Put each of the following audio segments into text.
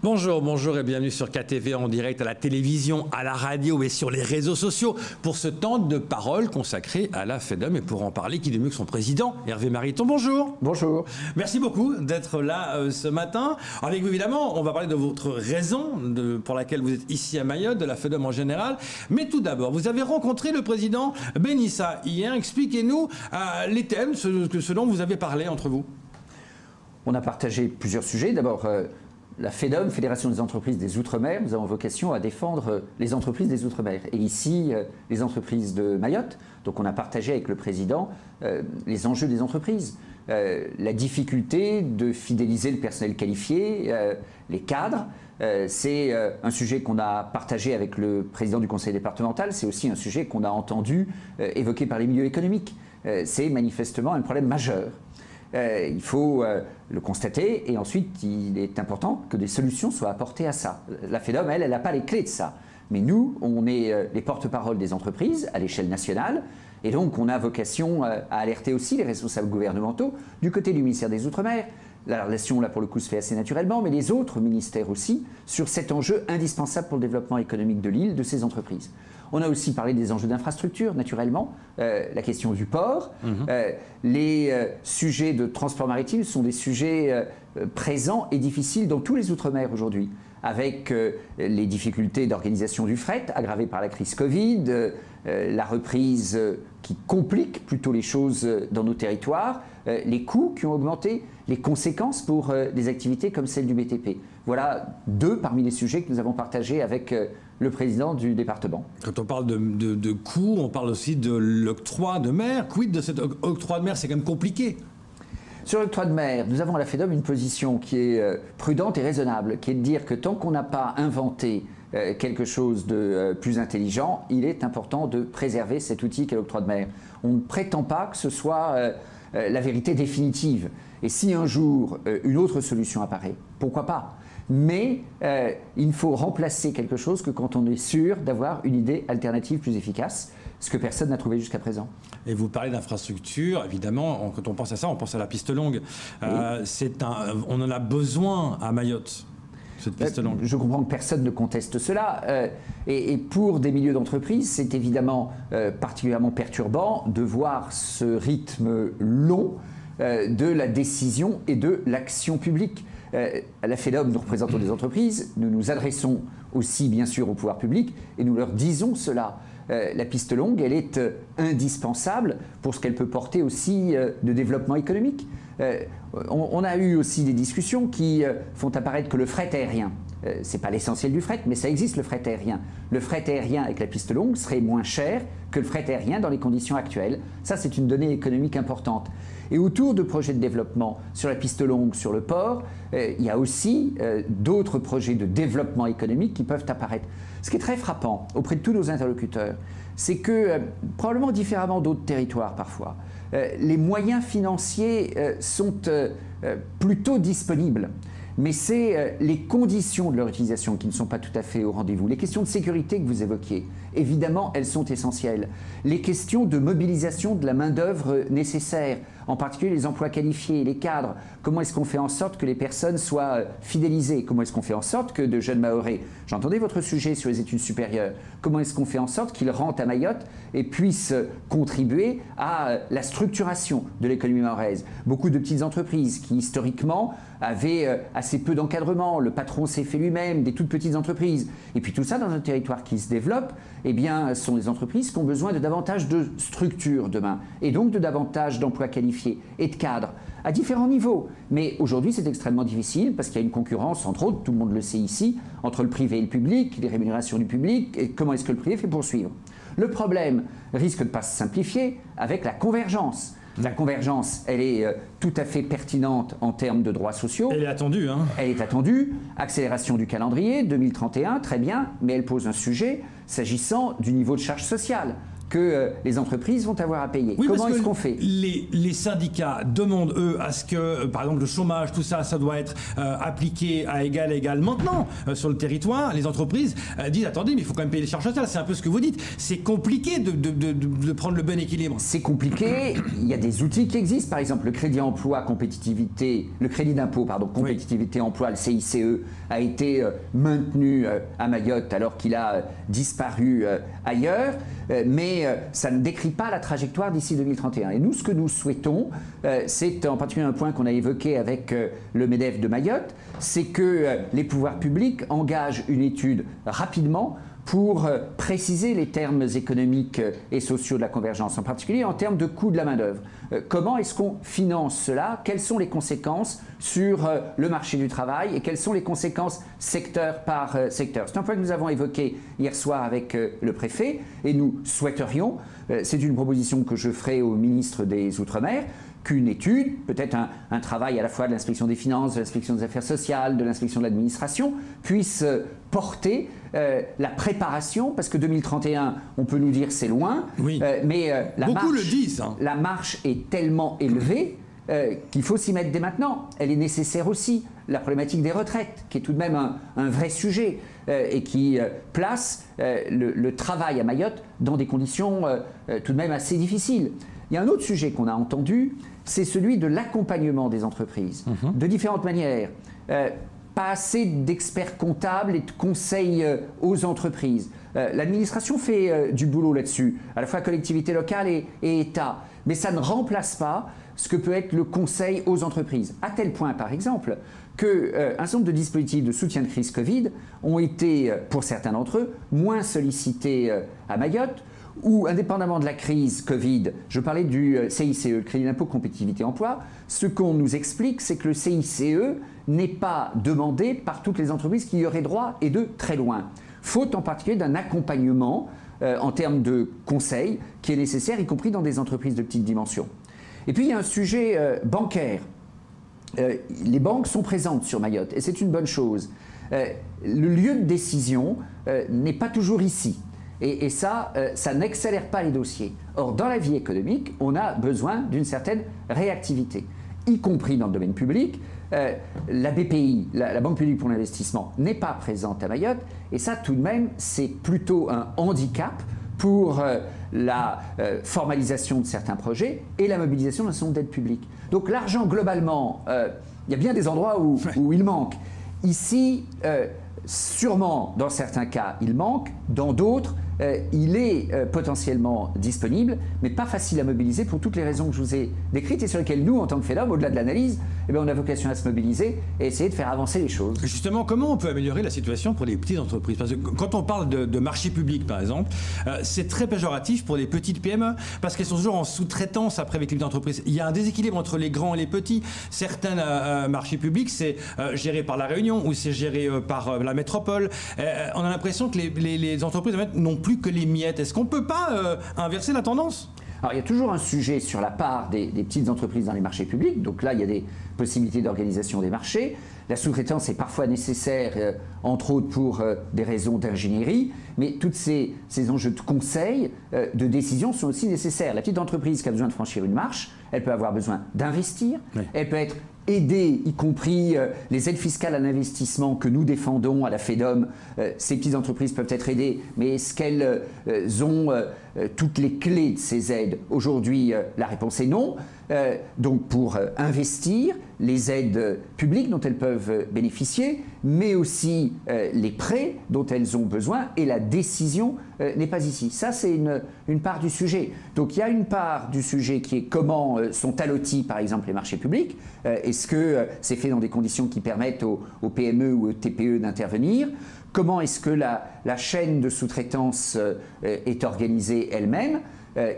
Bonjour, bonjour et bienvenue sur KTV en direct à la télévision, à la radio et sur les réseaux sociaux pour ce temps de parole consacré à la FEDOM. Et pour en parler, qui de mieux que son président, Hervé Mariton. Bonjour. Bonjour. Merci beaucoup d'être là ce matin. Avec vous, évidemment, on va parler de votre raison pour laquelle vous êtes ici à Mayotte, de la FEDOM en général. Mais tout d'abord, vous avez rencontré le président Benissa hier. Expliquez-nous les thèmes, ce dont vous avez parlé entre vous. On a partagé plusieurs sujets. D'abord, la FEDOM, Fédération des entreprises des Outre-mer, nous avons vocation à défendre les entreprises des Outre-mer. Et ici, les entreprises de Mayotte. Donc on a partagé avec le président les enjeux des entreprises. La difficulté de fidéliser le personnel qualifié, les cadres. C'est un sujet qu'on a partagé avec le président du conseil départemental. C'est aussi un sujet qu'on a entendu évoqué par les milieux économiques. C'est manifestement un problème majeur. Il faut le constater et ensuite il est important que des solutions soient apportées à ça. La FEDOM, elle n'a pas les clés de ça. Mais nous, on est les porte-parole des entreprises à l'échelle nationale et donc on a vocation à alerter aussi les responsables gouvernementaux du côté du ministère des Outre-mer. La relation, là, pour le coup, se fait assez naturellement, mais les autres ministères aussi, sur cet enjeu indispensable pour le développement économique de l'île, de ces entreprises. On a aussi parlé des enjeux d'infrastructure, naturellement, la question du port. Les sujets de transport maritime sont des sujets présents et difficiles dans tous les Outre-mer aujourd'hui, avec les difficultés d'organisation du fret aggravées par la crise Covid, la reprise qui complique plutôt les choses dans nos territoires, les coûts qui ont augmenté, les conséquences pour des activités comme celle du BTP. Voilà deux parmi les sujets que nous avons partagés avec le président du département. Quand on parle de coûts, on parle aussi de l'octroi de mer. Quid de cet octroi de mer? C'est quand même compliqué. Sur l'octroi de mer, nous avons à la FEDOM une position qui est prudente et raisonnable, qui est de dire que tant qu'on n'a pas inventé quelque chose de plus intelligent, il est important de préserver cet outil qu'est l'octroi de mer. On ne prétend pas que ce soit la vérité définitive. Et si un jour une autre solution apparaît, pourquoi pas? Mais il ne faut remplacer quelque chose que quand on est sûr d'avoir une idée alternative plus efficace, ce que personne n'a trouvé jusqu'à présent. Et vous parlez d'infrastructure, évidemment, quand on pense à ça, on pense à la piste longue. Oui. On en a besoin à Mayotte, cette piste longue. Je comprends que personne ne conteste cela. Et pour des milieux d'entreprise, c'est évidemment particulièrement perturbant de voir ce rythme long de la décision et de l'action publique. À la FEDOM, nous représentons des entreprises, nous nous adressons aussi bien sûr au pouvoir public et nous leur disons cela. La piste longue, elle est indispensable pour ce qu'elle peut porter aussi de développement économique. On a eu aussi des discussions qui font apparaître que le fret aérien, ce n'est pas l'essentiel du fret, mais ça existe le fret aérien. Le fret aérien avec la piste longue serait moins cher que le fret aérien dans les conditions actuelles. Ça, c'est une donnée économique importante. Et autour de projets de développement sur la piste longue, sur le port, il y a aussi d'autres projets de développement économique qui peuvent apparaître. Ce qui est très frappant auprès de tous nos interlocuteurs, c'est que, probablement différemment d'autres territoires parfois, les moyens financiers sont plutôt disponibles. Mais c'est les conditions de leur utilisation qui ne sont pas tout à fait au rendez-vous. Les questions de sécurité que vous évoquiez, évidemment, elles sont essentielles. Les questions de mobilisation de la main-d'œuvre nécessaire, en particulier les emplois qualifiés, les cadres. Comment est-ce qu'on fait en sorte que les personnes soient fidélisées? Comment est-ce qu'on fait en sorte que de jeunes Mahorais, j'entendais votre sujet sur les études supérieures, comment est-ce qu'on fait en sorte qu'ils rentrent à Mayotte et puissent contribuer à la structuration de l'économie mahoraise? Beaucoup de petites entreprises qui, historiquement, avaient assez peu d'encadrement, le patron s'est fait lui-même, des toutes petites entreprises. Et puis tout ça dans un territoire qui se développe, eh bien, sont des entreprises qui ont besoin de davantage de structure demain, et donc de davantage d'emplois qualifiés et de cadres, à différents niveaux. Mais aujourd'hui, c'est extrêmement difficile parce qu'il y a une concurrence, entre autres, tout le monde le sait ici, entre le privé et le public, les rémunérations du public, et comment est-ce que le privé fait pour suivre. Le problème risque de ne pas se simplifier avec la convergence. La convergence, elle est tout à fait pertinente en termes de droits sociaux. Elle est attendue, hein. Elle est attendue. Accélération du calendrier, 2031, très bien, mais elle pose un sujet s'agissant du niveau de charge sociale. que les entreprises vont avoir à payer. Oui, comment est-ce qu'on fait? Les syndicats demandent, eux, à ce que, par exemple, le chômage, tout ça, ça doit être appliqué à égal maintenant sur le territoire. Les entreprises disent, attendez, mais il faut quand même payer les charges sociales. C'est un peu ce que vous dites. C'est compliqué de prendre le bon équilibre. C'est compliqué. Il y a des outils qui existent. Par exemple, le crédit emploi compétitivité, le crédit d'impôt, pardon, compétitivité emploi, le CICE, a été maintenu à Mayotte alors qu'il a disparu ailleurs. Mais ça ne décrit pas la trajectoire d'ici 2031. Et nous, ce que nous souhaitons, c'est en particulier un point qu'on a évoqué avec le MEDEF de Mayotte, c'est que les pouvoirs publics engagent une étude rapidement pour préciser les termes économiques et sociaux de la convergence, en particulier en termes de coût de la main-d'œuvre. Comment est-ce qu'on finance cela? Quelles sont les conséquences sur le marché du travail et quelles sont les conséquences secteur par secteur? C'est un point que nous avons évoqué hier soir avec le préfet et nous souhaiterions, c'est une proposition que je ferai au ministre des Outre-mer, qu'une étude, peut-être un travail à la fois de l'inspection des finances, de l'inspection des affaires sociales, de l'inspection de l'administration, puisse porter la préparation, parce que 2031, on peut nous dire c'est loin, oui. Mais beaucoup le disent, hein. La marche est tellement élevée qu'il faut s'y mettre dès maintenant. Elle est nécessaire aussi. La problématique des retraites, qui est tout de même un vrai sujet et qui place le travail à Mayotte dans des conditions tout de même assez difficiles. Il y a un autre sujet qu'on a entendu, c'est celui de l'accompagnement des entreprises, de différentes manières. Pas assez d'experts comptables et de conseils aux entreprises. L'administration fait du boulot là-dessus, à la fois collectivité locale et État, mais ça ne remplace pas ce que peut être le conseil aux entreprises. À tel point, par exemple, qu'un certain nombre de dispositifs de soutien de crise Covid ont été, pour certains d'entre eux, moins sollicités à Mayotte, où, indépendamment de la crise Covid, je parlais du CICE, le crédit d'impôt compétitivité emploi, ce qu'on nous explique, c'est que le CICE n'est pas demandé par toutes les entreprises qui y auraient droit et de très loin. Faute en particulier d'un accompagnement en termes de conseils qui est nécessaire, y compris dans des entreprises de petite dimension. Et puis il y a un sujet bancaire. Les banques sont présentes sur Mayotte et c'est une bonne chose. Le lieu de décision n'est pas toujours ici. Et ça n'accélère pas les dossiers. Or, dans la vie économique, on a besoin d'une certaine réactivité, y compris dans le domaine public. La BPI, la Banque publique pour l'investissement, n'est pas présente à Mayotte. Et ça, tout de même, c'est plutôt un handicap pour la formalisation de certains projets et la mobilisation d'un certain nombre d'aides publiques. Donc l'argent, globalement, il y a bien des endroits où il manque. Ici, sûrement, dans certains cas, il manque. Dans d'autres, il est potentiellement disponible, mais pas facile à mobiliser pour toutes les raisons que je vous ai décrites et sur lesquelles nous, en tant que FEDOM, au-delà de l'analyse, on a vocation à se mobiliser et essayer de faire avancer les choses. Justement, comment on peut améliorer la situation pour les petites entreprises? Parce que quand on parle de marché public, par exemple, c'est très péjoratif pour les petites PME, parce qu'elles sont toujours en sous-traitance après avec les entreprises. Il y a un déséquilibre entre les grands et les petits. Certains marchés publics, c'est géré par la Réunion ou c'est géré par la métropole. On a l'impression que les entreprises n'ont plus que les miettes. Est-ce qu'on ne peut pas inverser la tendance? Alors, il y a toujours un sujet sur la part des petites entreprises dans les marchés publics. Donc là, il y a des possibilités d'organisation des marchés. La sous-traitance est parfois nécessaire, entre autres pour des raisons d'ingénierie, mais tous ces enjeux de conseil, de décision sont aussi nécessaires. La petite entreprise qui a besoin de franchir une marche, elle peut avoir besoin d'investir, oui. Elle peut être aidée, y compris les aides fiscales à l'investissement que nous défendons à la FEDOM. Ces petites entreprises peuvent être aidées, mais est-ce qu'elles ont toutes les clés de ces aides? Aujourd'hui, la réponse est non. Donc pour investir, les aides publiques dont elles peuvent bénéficier, mais aussi les prêts dont elles ont besoin, et la décision n'est pas ici. Ça, c'est une part du sujet. Donc il y a une part du sujet qui est comment sont allotis, par exemple, les marchés publics. Est-ce que c'est fait dans des conditions qui permettent aux PME ou aux TPE d'intervenir? Comment est-ce que la chaîne de sous-traitance est organisée elle-même?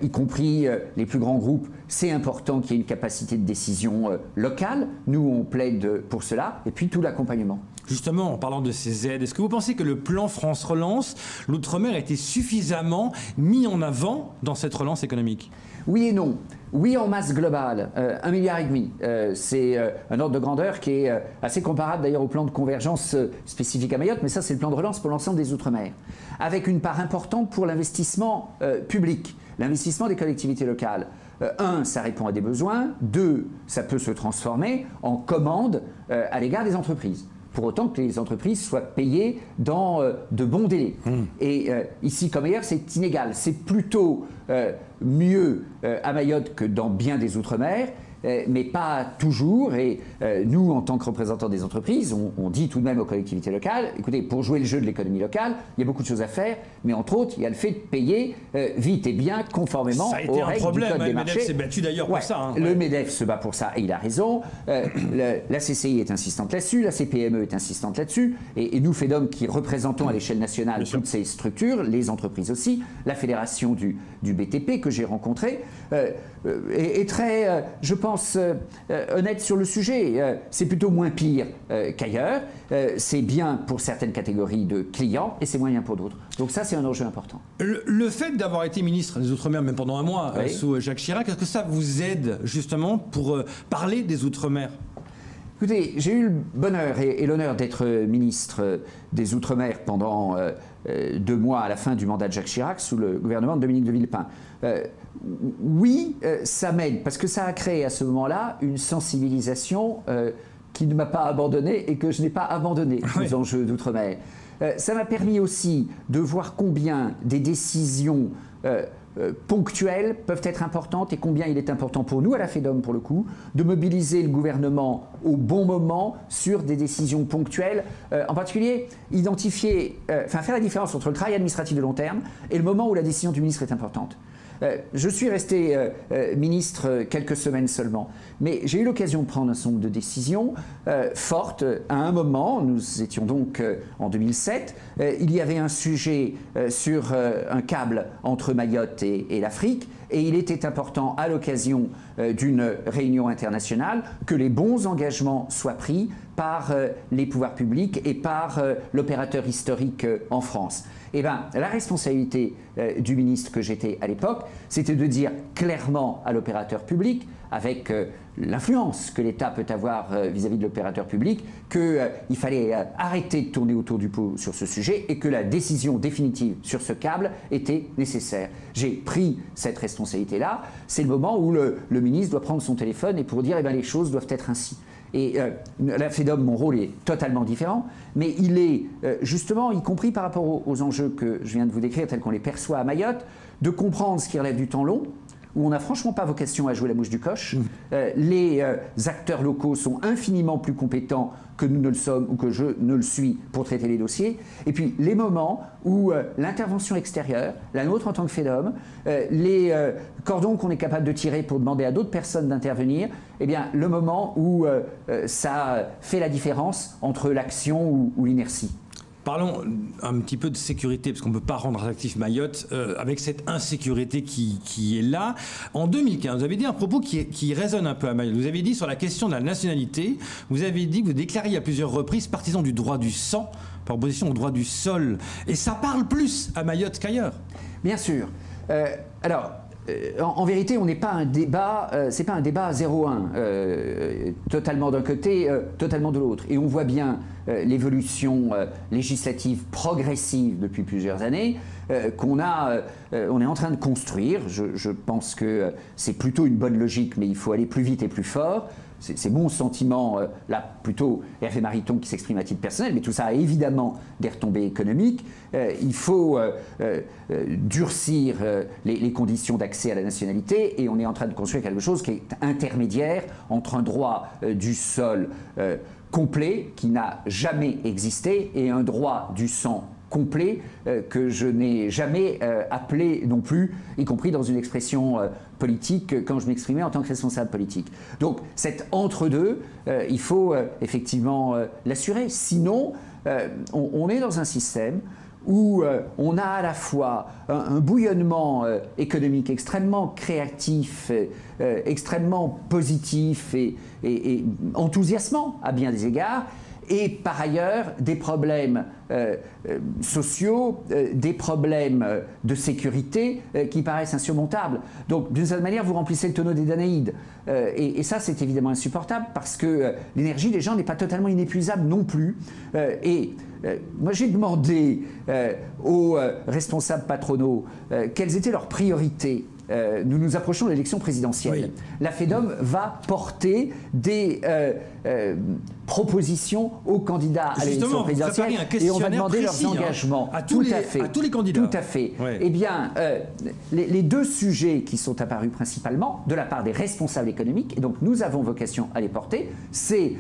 Y compris les plus grands groupes, c'est important qu'il y ait une capacité de décision locale. Nous, on plaide pour cela. Et puis tout l'accompagnement. Justement, en parlant de ces aides, est-ce que vous pensez que le plan France Relance, l'Outre-mer, a été suffisamment mis en avant dans cette relance économique? Oui et non. Oui, en masse globale, 1,5 milliard. C'est un ordre de grandeur qui est assez comparable d'ailleurs au plan de convergence spécifique à Mayotte, mais ça c'est le plan de relance pour l'ensemble des Outre-mer, avec une part importante pour l'investissement public, l'investissement des collectivités locales. Un, ça répond à des besoins. Deux, ça peut se transformer en commande à l'égard des entreprises, pour autant que les entreprises soient payées dans de bons délais. Et ici comme ailleurs, c'est inégal. C'est plutôt mieux à Mayotte que dans bien des Outre-mer, mais pas toujours. Et nous, en tant que représentants des entreprises, on dit tout de même aux collectivités locales, écoutez, pour jouer le jeu de l'économie locale, il y a beaucoup de choses à faire, mais entre autres, il y a le fait de payer vite et bien, conformément aux règles du code des marchés. Le MEDEF s'est battu d'ailleurs pour ça. Hein. Le MEDEF se bat pour ça, et il a raison. La CCI est insistante là-dessus, la CPME est insistante là-dessus, et nous, FEDOM, qui représentons à l'échelle nationale toutes ces structures, les entreprises aussi, la fédération du BTP que j'ai rencontrée, est très, je pense, honnête sur le sujet. C'est plutôt moins pire qu'ailleurs. C'est bien pour certaines catégories de clients et c'est moyen pour d'autres. Donc ça, c'est un enjeu important. Le fait d'avoir été ministre des Outre-mer, même pendant un mois, sous Jacques Chirac, est-ce que ça vous aide justement pour parler des Outre-mer ? Écoutez, j'ai eu le bonheur et l'honneur d'être ministre des Outre-mer pendant 2 mois à la fin du mandat de Jacques Chirac sous le gouvernement de Dominique de Villepin. Oui, ça m'aide parce que ça a créé à ce moment-là une sensibilisation qui ne m'a pas abandonné et que je n'ai pas abandonné aux enjeux d'outre-mer. Ça m'a permis aussi de voir combien des décisions ponctuelles peuvent être importantes et combien il est important pour nous, à la FEDOM pour le coup, de mobiliser le gouvernement au bon moment sur des décisions ponctuelles, en particulier identifier, faire la différence entre le travail administratif de long terme et le moment où la décision du ministre est importante. Je suis resté ministre quelques semaines seulement, mais j'ai eu l'occasion de prendre un certain nombre de décisions fortes. À un moment, nous étions donc en 2007, il y avait un sujet sur un câble entre Mayotte et l'Afrique, et il était important, à l'occasion d'une réunion internationale, que les bons engagements soient pris par les pouvoirs publics et par l'opérateur historique en France. Eh bien, la responsabilité du ministre que j'étais à l'époque, c'était de dire clairement à l'opérateur public, avec l'influence que l'État peut avoir vis-à-vis de l'opérateur public, qu'il fallait arrêter de tourner autour du pot sur ce sujet et que la décision définitive sur ce câble était nécessaire. J'ai pris cette responsabilité-là. C'est le moment où le ministre doit prendre son téléphone et pour dire eh bien, les choses doivent être ainsi. Et la FEDOM, mon rôle est totalement différent, mais il est justement, y compris par rapport aux enjeux que je viens de vous décrire, tels qu'on les perçoit à Mayotte, de comprendre ce qui relève du temps long, où on n'a franchement pas vocation à jouer la mouche du coche. Les acteurs locaux sont infiniment plus compétents que nous ne le sommes ou que je ne le suis pour traiter les dossiers. Et puis les moments où l'intervention extérieure, la nôtre en tant que FEDOM, les cordons qu'on est capable de tirer pour demander à d'autres personnes d'intervenir, eh bien le moment où ça fait la différence entre l'action ou l'inertie. Parlons un petit peu de sécurité, parce qu'on ne peut pas rendre attractif Mayotte avec cette insécurité qui est là. En 2015, vous avez dit un propos qui résonne un peu à Mayotte. Vous avez dit sur la question de la nationalité, vous avez dit que vous déclariez à plusieurs reprises partisan du droit du sang par opposition au droit du sol. Et ça parle plus à Mayotte qu'ailleurs. Bien sûr. En vérité, on n'est pas un débat, c'est pas un débat 0-1, totalement d'un côté, totalement de l'autre. Et on voit bien l'évolution législative progressive depuis plusieurs années on est en train de construire. Je pense que c'est plutôt une bonne logique, mais il faut aller plus vite et plus fort. C'est mon sentiment, là, plutôt Hervé Mariton qui s'exprime à titre personnel, mais tout ça a évidemment des retombées économiques. Il faut durcir les conditions d'accès à la nationalité et on est en train de construire quelque chose qui est intermédiaire entre un droit du sol complet qui n'a jamais existé et un droit du sang complet que je n'ai jamais appelé non plus, y compris dans une expression politique quand je m'exprimais en tant que responsable politique. Donc cet entre-deux, il faut effectivement l'assurer. Sinon, on est dans un système où on a à la fois un bouillonnement économique extrêmement créatif, extrêmement positif et enthousiasmant à bien des égards, et par ailleurs des problèmes sociaux, des problèmes de sécurité qui paraissent insurmontables. Donc d'une certaine manière, vous remplissez le tonneau des Danaïdes. Et ça, c'est évidemment insupportable parce que l'énergie des gens n'est pas totalement inépuisable non plus. Moi, j'ai demandé aux responsables patronaux quelles étaient leurs priorités. Nous nous approchons de l'élection présidentielle. Oui. La FEDOM va porter des propositions aux candidats à l'élection présidentielle et on va demander leurs engagements. À tous les candidats. Tout à fait. Oui. Eh bien, les deux sujets qui sont apparus principalement de la part des responsables économiques, et donc nous avons vocation à les porter, c'est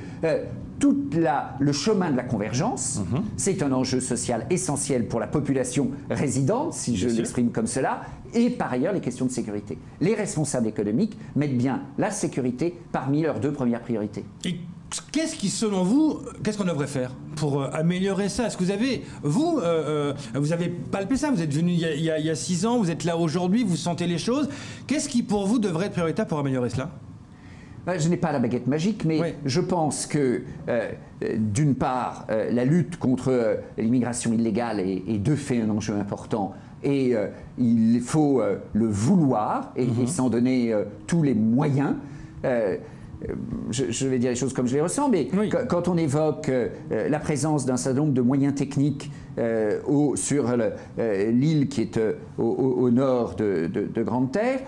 tout le chemin de la convergence. C'est un enjeu social essentiel pour la population résidente, si je l'exprime comme cela, et par ailleurs les questions de sécurité. Les responsables économiques mettent bien la sécurité parmi leurs deux premières priorités. Et qu'est-ce qui, selon vous, qu'est-ce qu'on devrait faire pour améliorer ça? Est-ce que vous avez palpé ça? Vous êtes venu il y a 6 ans, vous êtes là aujourd'hui, vous sentez les choses. Qu'est-ce qui, pour vous, devrait être prioritaire pour améliorer cela? Je n'ai pas la baguette magique, mais je pense que, d'une part, la lutte contre l'immigration illégale est de fait un enjeu important. Et il faut le vouloir et s'en donner tous les moyens. Je vais dire les choses comme je les ressens, mais quand on évoque la présence d'un certain nombre de moyens techniques sur l'île qui est au nord de Grande-Terre,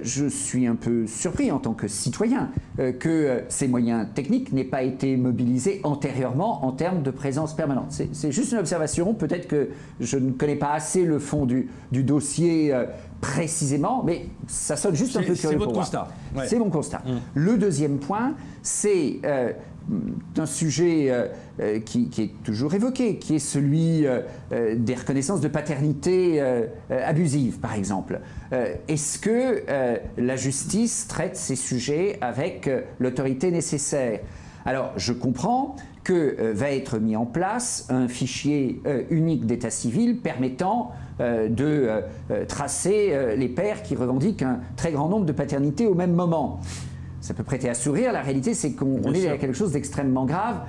je suis un peu surpris en tant que citoyen que ces moyens techniques n'aient pas été mobilisés antérieurement en termes de présence permanente. C'est juste une observation, peut-être que je ne connais pas assez le fond du dossier précisément, mais ça sonne juste un peu curieux pour moi. C'est votre constat. C'est mon constat. Le deuxième point, c'est un sujet qui est toujours évoqué, qui est celui des reconnaissances de paternité abusive, par exemple. Est-ce que la justice traite ces sujets avec l'autorité nécessaire? Alors, je comprends que va être mis en place un fichier unique d'état civil permettant de tracer les pères qui revendiquent un très grand nombre de paternités au même moment. Ça peut prêter à sourire, la réalité c'est qu'on est à quelque chose d'extrêmement grave.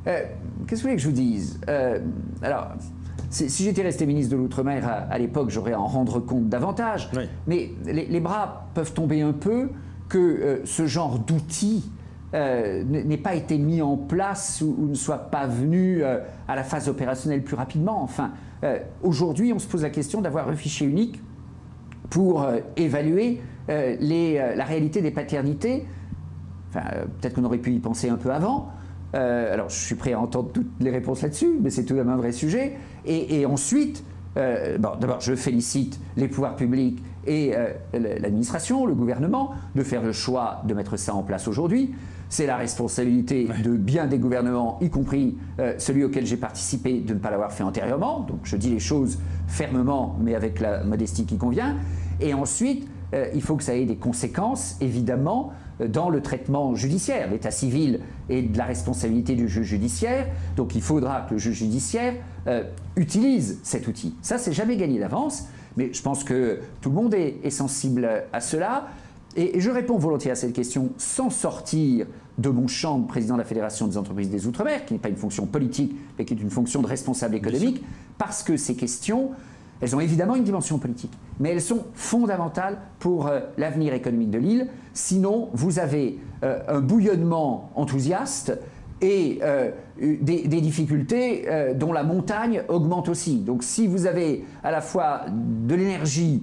Qu'est-ce que vous voulez que je vous dise? Alors, si j'étais resté ministre de l'Outre-mer à l'époque, j'aurais à en rendre compte davantage. Oui. Mais les bras peuvent tomber un peu que ce genre d'outils n'ait pas été mis en place ou ne soit pas venu à la phase opérationnelle plus rapidement. Enfin, aujourd'hui, on se pose la question d'avoir un fichier unique pour évaluer la réalité des paternités. Enfin, peut-être qu'on aurait pu y penser un peu avant. Alors, je suis prêt à entendre toutes les réponses là-dessus, mais c'est tout de même un vrai sujet. Et ensuite, d'abord, je félicite les pouvoirs publics et l'administration, le gouvernement, de faire le choix de mettre ça en place aujourd'hui. C'est la responsabilité de bien des gouvernements, y compris celui auquel j'ai participé, de ne pas l'avoir fait antérieurement. Donc je dis les choses fermement, mais avec la modestie qui convient. Et ensuite, il faut que ça ait des conséquences, évidemment, dans le traitement judiciaire. L'état civil est de la responsabilité du juge judiciaire, donc il faudra que le juge judiciaire utilise cet outil. Ça, c'est jamais gagné d'avance, mais je pense que tout le monde est sensible à cela. Et je réponds volontiers à cette question sans sortir de mon champ de président de la Fédération des entreprises des Outre-mer, qui n'est pas une fonction politique, mais qui est une fonction de responsable économique, parce que ces questions, elles ont évidemment une dimension politique, mais elles sont fondamentales pour l'avenir économique de l'île. Sinon, vous avez un bouillonnement enthousiaste et des difficultés dont la montagne augmente aussi. Donc si vous avez à la fois de l'énergie,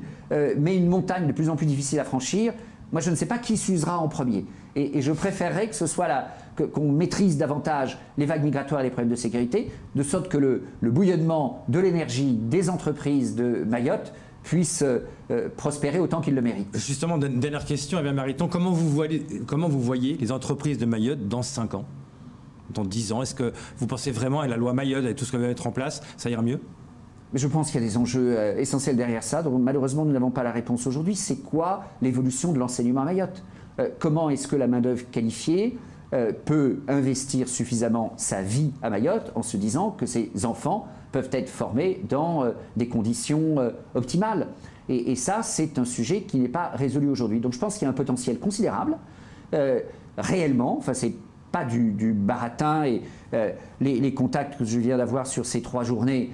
mais une montagne de plus en plus difficile à franchir, moi, je ne sais pas qui s'usera en premier. Et je préférerais que ce soit qu'on maîtrise davantage les vagues migratoires et les problèmes de sécurité, de sorte que le bouillonnement de l'énergie des entreprises de Mayotte puisse prospérer autant qu'il le mérite. Justement, dernière question, eh bien, Mariton, comment vous voyez les entreprises de Mayotte dans 5 ans, dans 10 ans? Est-ce que vous pensez vraiment à la loi Mayotte et tout ce qu'on va mettre en place, ça ira mieux? Mais je pense qu'il y a des enjeux essentiels derrière ça, dont malheureusement nous n'avons pas la réponse aujourd'hui. C'est quoi l'évolution de l'enseignement à Mayotte? Comment est-ce que la main-d'œuvre qualifiée peut investir suffisamment sa vie à Mayotte en se disant que ses enfants peuvent être formés dans des conditions optimales? Et ça, c'est un sujet qui n'est pas résolu aujourd'hui. Donc je pense qu'il y a un potentiel considérable, réellement. Enfin, c'est pas du baratin, et les contacts que je viens d'avoir sur ces 3 journées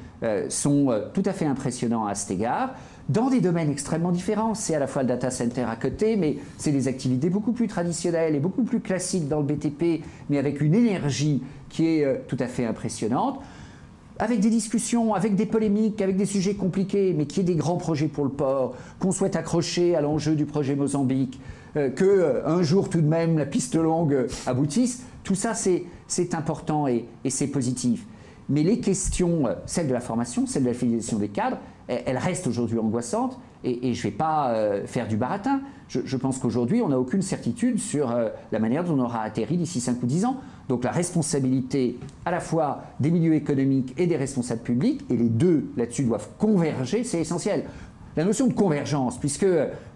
sont tout à fait impressionnants à cet égard, dans des domaines extrêmement différents. C'est à la fois le data center à côté, mais c'est des activités beaucoup plus traditionnelles et beaucoup plus classiques dans le BTP, mais avec une énergie qui est tout à fait impressionnante, avec des discussions, avec des polémiques, avec des sujets compliqués, mais qui est des grands projets pour le port, qu'on souhaite accrocher à l'enjeu du projet Mozambique, qu'un jour tout de même la piste longue aboutisse. Tout ça, c'est important et c'est positif. Mais les questions, celle de la formation, celle de la fidélisation des cadres, elles restent aujourd'hui angoissantes, et je ne vais pas faire du baratin. Je pense qu'aujourd'hui, on n'a aucune certitude sur la manière dont on aura atterri d'ici 5 ou 10 ans. Donc la responsabilité à la fois des milieux économiques et des responsables publics, et les deux là-dessus doivent converger, c'est essentiel. La notion de convergence, puisque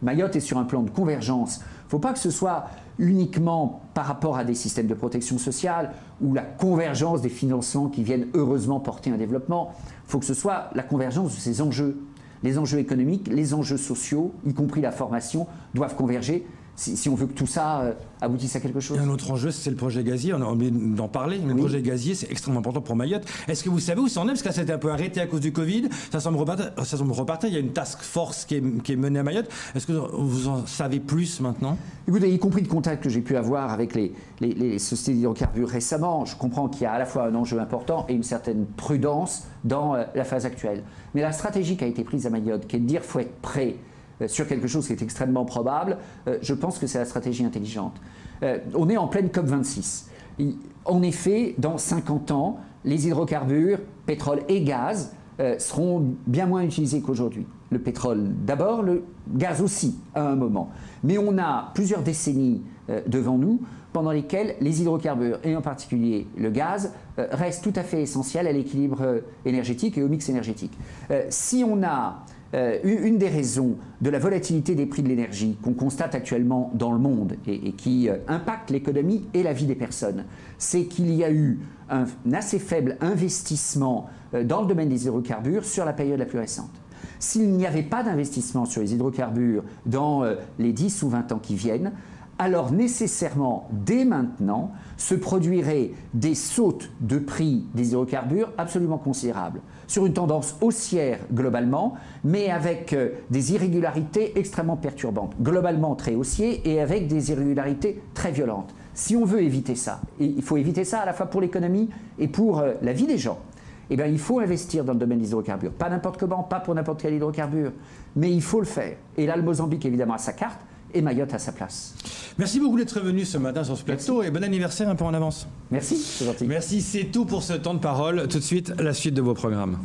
Mayotte est sur un plan de convergence, il ne faut pas que ce soit uniquement par rapport à des systèmes de protection sociale ou la convergence des financements qui viennent heureusement porter un développement. Il faut que ce soit la convergence de ces enjeux. Les enjeux économiques, les enjeux sociaux, y compris la formation, doivent converger si on veut que tout ça aboutisse à quelque chose. Et un autre enjeu, c'est le projet gazier. On a oublié d'en parler. Le projet gazier, c'est extrêmement important pour Mayotte. Est-ce que vous savez où ça en est? Parce que là, c'était un peu arrêté à cause du Covid. Ça semble repartir. Il y a une task force qui est menée à Mayotte. Est-ce que vous en savez plus maintenant? Écoutez, y compris le contact que j'ai pu avoir avec les sociétés d'hydrocarbures récemment, je comprends qu'il y a à la fois un enjeu important et une certaine prudence dans la phase actuelle. Mais la stratégie qui a été prise à Mayotte, qui est de dire qu'il faut être prêt sur quelque chose qui est extrêmement probable, je pense que c'est la stratégie intelligente. On est en pleine COP26. En effet, dans 50 ans, les hydrocarbures, pétrole et gaz, seront bien moins utilisés qu'aujourd'hui. Le pétrole d'abord, le gaz aussi, à un moment. Mais on a plusieurs décennies devant nous pendant lesquelles les hydrocarbures, et en particulier le gaz, restent tout à fait essentiels à l'équilibre énergétique et au mix énergétique. Si on a une des raisons de la volatilité des prix de l'énergie qu'on constate actuellement dans le monde et qui impacte l'économie et la vie des personnes, c'est qu'il y a eu un assez faible investissement dans le domaine des hydrocarbures sur la période la plus récente. S'il n'y avait pas d'investissement sur les hydrocarbures dans les 10 ou 20 ans qui viennent, alors nécessairement, dès maintenant, se produiraient des sautes de prix des hydrocarbures absolument considérables, sur une tendance haussière globalement, mais avec des irrégularités extrêmement perturbantes, globalement très haussier et avec des irrégularités très violentes. Si on veut éviter ça, et il faut éviter ça à la fois pour l'économie et pour la vie des gens, eh bien, il faut investir dans le domaine des hydrocarbures. Pas n'importe comment, pas pour n'importe quel hydrocarbure, mais il faut le faire. Et là, le Mozambique, évidemment, a sa carte, et Mayotte à sa place. Merci beaucoup d'être venu ce matin sur ce plateau. Merci. Et bon anniversaire un peu en avance. Merci, c'est gentil. Merci, c'est tout pour ce temps de parole. Tout de suite, la suite de vos programmes.